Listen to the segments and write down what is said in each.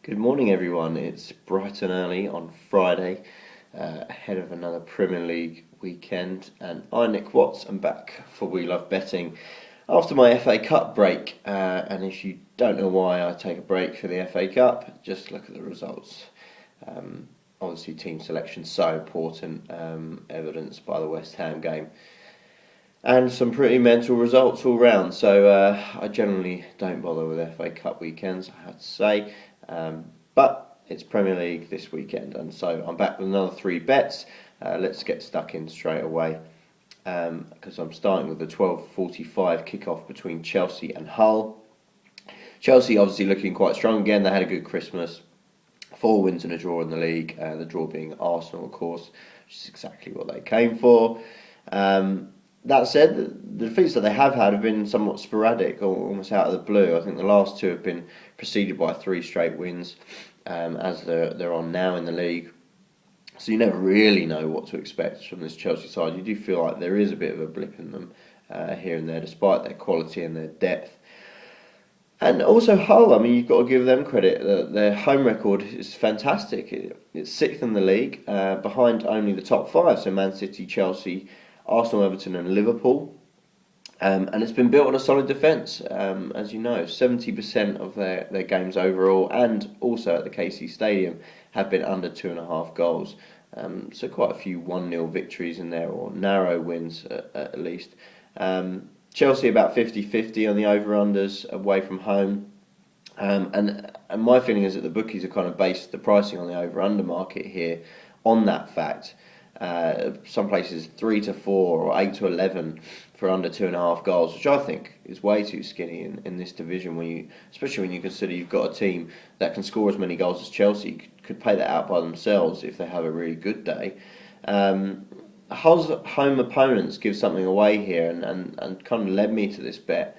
Good morning, everyone. It's bright and early on Friday, ahead of another Premier League weekend, and I'm Nick Watts. I'm back for We Love Betting after my FA Cup break. And if you don't know why I take a break for the FA Cup, just look at the results. Obviously, team selection so important, evidenced by the West Ham game. And some pretty mental results all round. So I generally don't bother with FA Cup weekends, I have to say. But it's Premier League this weekend, and so I'm back with another 3 bets. Let's get stuck in straight away, because I'm starting with the 12:45 kickoff between Chelsea and Hull. Chelsea obviously looking quite strong again. They had a good Christmas. 4 wins and a draw in the league, the draw being Arsenal, of course, which is exactly what they came for. That said, the defeats that they have had have been somewhat sporadic, or almost out of the blue. I think the last 2 have been preceded by 3 straight wins, as they're on now in the league. So you never really know what to expect from this Chelsea side. You do feel like there is a bit of a blip in them here and there, despite their quality and their depth. And also Hull, I mean, you've got to give them credit. Their home record is fantastic. It's 6th in the league, behind only the top 5, so Man City, Chelsea, Arsenal, Everton and Liverpool. And it's been built on a solid defence, as you know. 70% of their games overall, and also at the KC Stadium, have been under 2.5 goals. So quite a few 1-0 victories in there, or narrow wins at least. Chelsea about 50-50 on the over-unders away from home. And my feeling is that the bookies have kind of based the pricing on the over-under market here on that fact. Some places 3-4 or 8-11 for under 2.5 goals, which I think is way too skinny in this division. Especially when you consider you've got a team that can score as many goals as Chelsea, could pay that out by themselves if they have a really good day. Hull's home opponents give something away here, and kind of led me to this bet,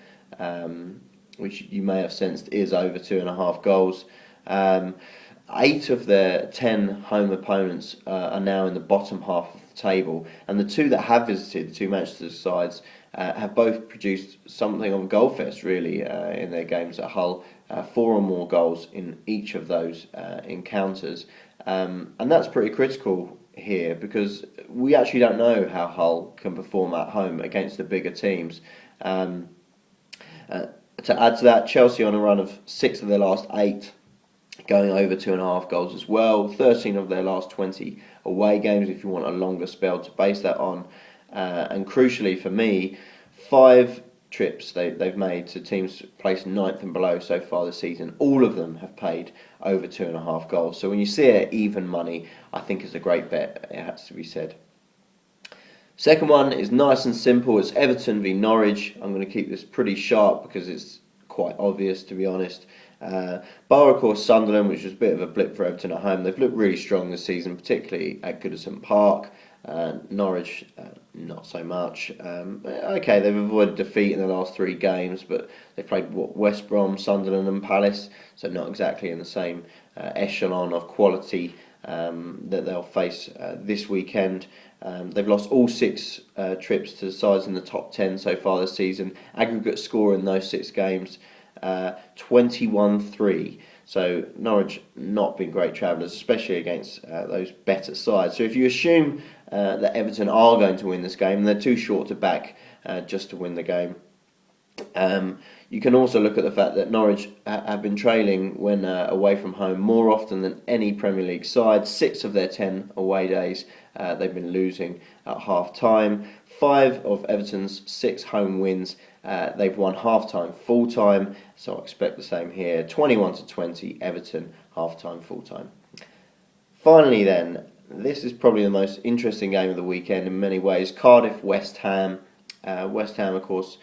which you may have sensed is over 2.5 goals. 8 of their 10 home opponents are now in the bottom half of the table, and the 2 that have visited, the 2 Manchester sides, have both produced something of a goal fest, really, in their games at Hull. 4 or more goals in each of those encounters, and that's pretty critical here, because we actually don't know how Hull can perform at home against the bigger teams. To add to that, Chelsea on a run of 6 of their last 8, going over 2.5 goals as well. 13 of their last 20 away games, if you want a longer spell to base that on. And crucially for me, 5 trips they've made to teams placed 9th and below so far this season. All of them have paid over 2.5 goals. So when you see it even money, I think it's a great bet, it has to be said. Second one is nice and simple. It's Everton v Norwich. I'm going to keep this pretty sharp because it's quite obvious, to be honest. Bar, of course, Sunderland, which was a bit of a blip for Everton at home. They've looked really strong this season, particularly at Goodison Park. Norwich, not so much. Okay, they've avoided defeat in the last 3 games, but they've played West Brom, Sunderland and Palace, so not exactly in the same echelon of quality that they'll face this weekend. They've lost all 6 trips to the sides in the top 10 so far this season. Aggregate score in those 6 games, 21-3. So Norwich not been great travellers, especially against those better sides. So if you assume that Everton are going to win this game, and they're too short to back just to win the game, you can also look at the fact that Norwich have been trailing when away from home more often than any Premier League side. 6 of their 10 away days they've been losing at half-time. 5 of Everton's 6 home wins they've won half-time, full-time, so I expect the same here. 21-20, Everton, half-time, full-time. Finally then, this is probably the most interesting game of the weekend in many ways. Cardiff, West Ham. West Ham, of course,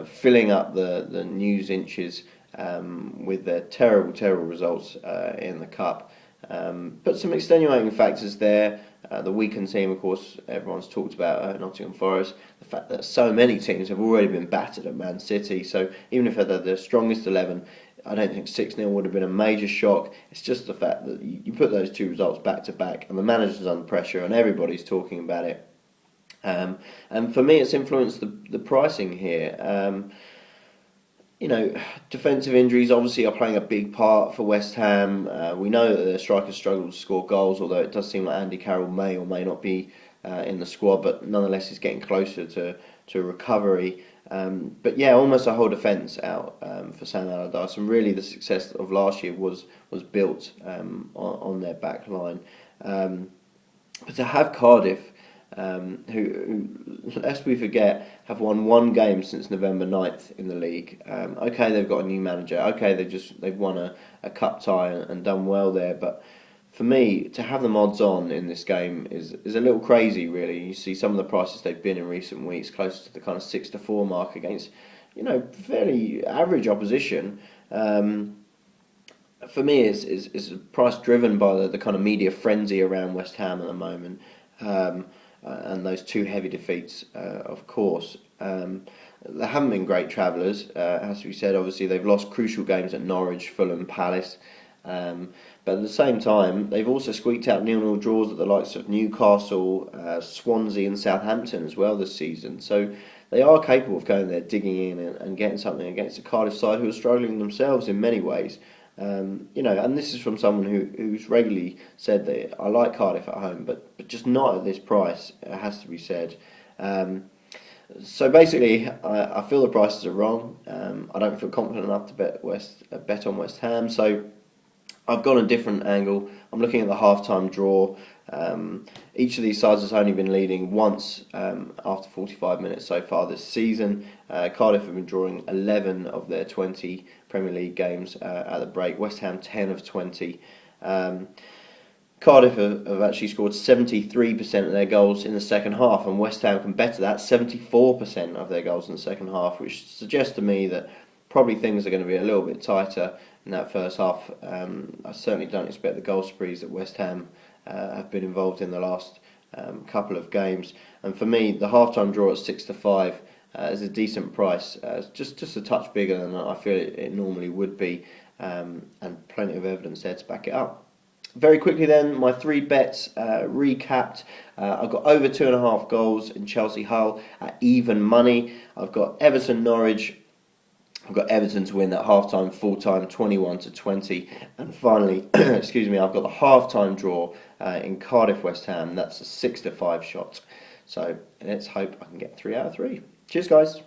filling up the news inches with their terrible results in the Cup. But some extenuating factors there. The weakened team, of course, everyone's talked about Nottingham Forest. The fact that so many teams have already been battered at Man City. So even if they're the strongest 11, I don't think 6-0 would have been a major shock. It's just the fact that you put those 2 results back to back, and the manager's under pressure, and everybody's talking about it. And for me, it's influenced the pricing here. you know, defensive injuries obviously are playing a big part for West Ham. We know that their strikers struggle to score goals, although it does seem like Andy Carroll may or may not be in the squad, but nonetheless he's getting closer to recovery. But yeah, almost a whole defence out for Sam Allardyce, and really the success of last year was built on their back line. But to have Cardiff, who, lest we forget, have won one game since November 9th in the league. Okay, they've got a new manager. Okay, they've won a cup tie and done well there. But for me, to have them odds on in this game is a little crazy, really. You see some of the prices they've been in recent weeks, close to the kind of 6-4 mark against, fairly average opposition. For me, it's price driven by the kind of media frenzy around West Ham at the moment. And those two heavy defeats, of course. They haven't been great travellers, as we said. Obviously, they've lost crucial games at Norwich, Fulham, Palace. But at the same time, they've also squeaked out 0-0 draws at the likes of Newcastle, Swansea and Southampton as well this season. So they are capable of going there, digging in and getting something against a Cardiff side who are struggling themselves in many ways. And this is from someone who's regularly said that I like Cardiff at home, but just not at this price. It has to be said. So basically, I feel the prices are wrong. I don't feel confident enough to bet on West Ham. So I've gone a different angle. I'm looking at the half-time draw. Each of these sides has only been leading once after 45 minutes so far this season. Cardiff have been drawing 11 of their 20 Premier League games at the break. West Ham 10 of 20. Cardiff have actually scored 73% of their goals in the second half, and West Ham can better that, 74% of their goals in the second half, which suggests to me that probably things are going to be a little bit tighter in that first half. I certainly don't expect the goal sprees that West Ham have been involved in the last couple of games. And for me, the half-time draw at 6-5 is a decent price. Just a touch bigger than I feel it normally would be, and plenty of evidence there to back it up. Very quickly then, my three bets recapped. I've got over 2.5 goals in Chelsea Hull at even money. I've got Everton Norwich. I've got Everton to win that half-time, full-time, 21-20. And finally, excuse me, I've got the half-time draw in Cardiff West Ham. That's a 6-5 shot. So let's hope I can get 3 out of 3. Cheers, guys.